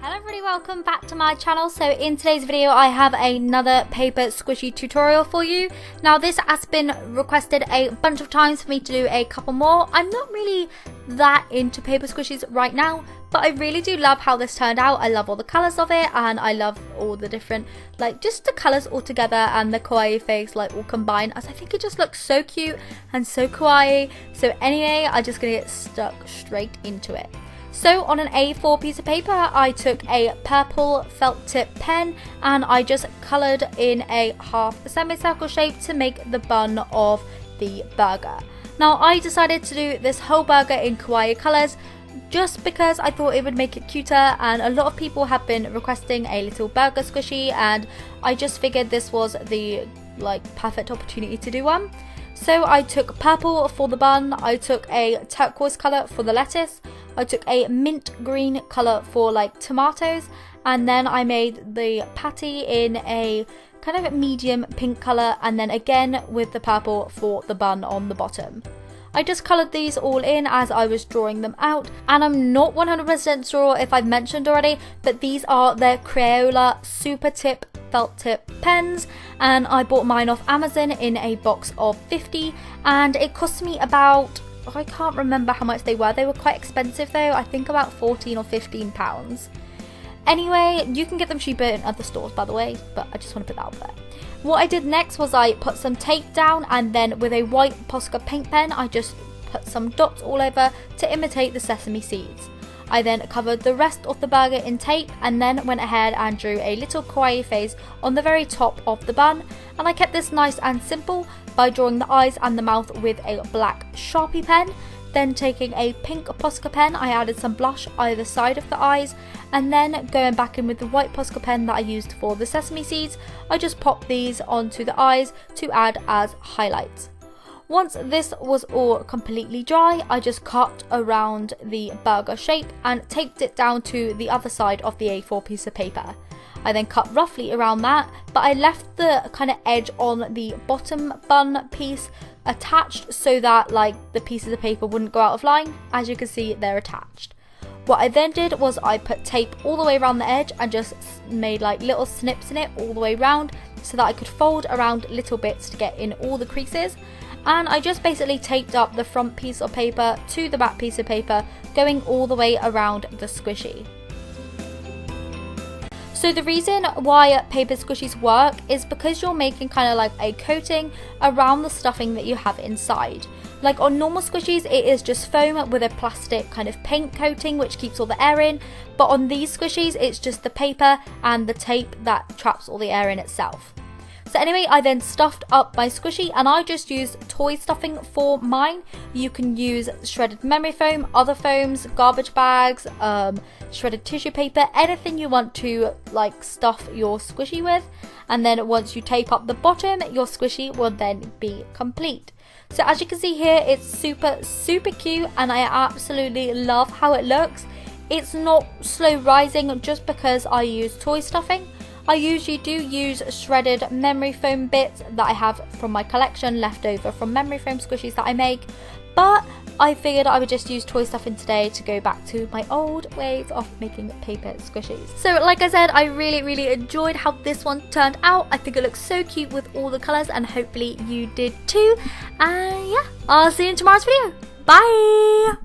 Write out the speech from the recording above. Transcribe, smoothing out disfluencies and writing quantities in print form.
Hello everybody, welcome back to my channel. So in today's video I have another paper squishy tutorial for you. Now this has been requested a bunch of times for me to do a couple more. I'm not really that into paper squishies right now, but I really do love how this turned out. I love all the colours of it, and I love all the different, like, just the colours all together and the kawaii face, like, all combined, as I think it just looks so cute and so kawaii. So anyway, I'm just gonna get stuck straight into it. So on an A4 piece of paper, I took a purple felt tip pen and I just coloured in a half semicircle shape to make the bun of the burger. Now I decided to do this whole burger in kawaii colours just because I thought it would make it cuter, and a lot of people have been requesting a little burger squishy, and I just figured this was the perfect opportunity to do one. So I took purple for the bun, I took a turquoise colour for the lettuce, I took a mint green colour for tomatoes, and then I made the patty in a kind of medium pink colour, and then again with the purple for the bun on the bottom. I just coloured these all in as I was drawing them out, and I'm not 100% sure if I've mentioned already, but these are their Crayola Super Tip felt tip pens, and I bought mine off Amazon in a box of 50, and it cost me about, I can't remember how much they were quite expensive though, I think about 14 or 15 pounds. Anyway, you can get them cheaper in other stores by the way, but I just want to put that out there. What I did next was I put some tape down, and then with a white Posca paint pen I just put some dots all over to imitate the sesame seeds. I then covered the rest of the burger in tape and then went ahead and drew a little kawaii face on the very top of the bun, and I kept this nice and simple by drawing the eyes and the mouth with a black Sharpie pen. Then taking a pink Posca pen, I added some blush either side of the eyes, and then going back in with the white Posca pen that I used for the sesame seeds, I just popped these onto the eyes to add as highlights. Once this was all completely dry, I just cut around the burger shape and taped it down to the other side of the A4 piece of paper. I then cut roughly around that, but I left the kind of edge on the bottom bun piece attached so that the pieces of paper wouldn't go out of line. As you can see, they're attached. What I then did was I put tape all the way around the edge and just made little snips in it all the way around so that I could fold around little bits to get in all the creases. And I just basically taped up the front piece of paper to the back piece of paper, going all the way around the squishy. So the reason why paper squishies work is because you're making kind of a coating around the stuffing that you have inside. Like on normal squishies, it is just foam with a plastic kind of paint coating which keeps all the air in, but on these squishies it's just the paper and the tape that traps all the air in itself. So anyway, I then stuffed up my squishy, and I just used toy stuffing for mine. You can use shredded memory foam, other foams, garbage bags, shredded tissue paper, anything you want to stuff your squishy with. And then once you tape up the bottom, your squishy will then be complete. So as you can see here, it's super cute, and I absolutely love how it looks. It's not slow rising just because I use toy stuffing. I usually do use shredded memory foam bits that I have from my collection left over from memory foam squishies that I make, but I figured I would just use toy stuffing today to go back to my old ways of making paper squishies. So like I said, I really enjoyed how this one turned out. I think it looks so cute with all the colours, and hopefully you did too. And yeah, I'll see you in tomorrow's video. Bye!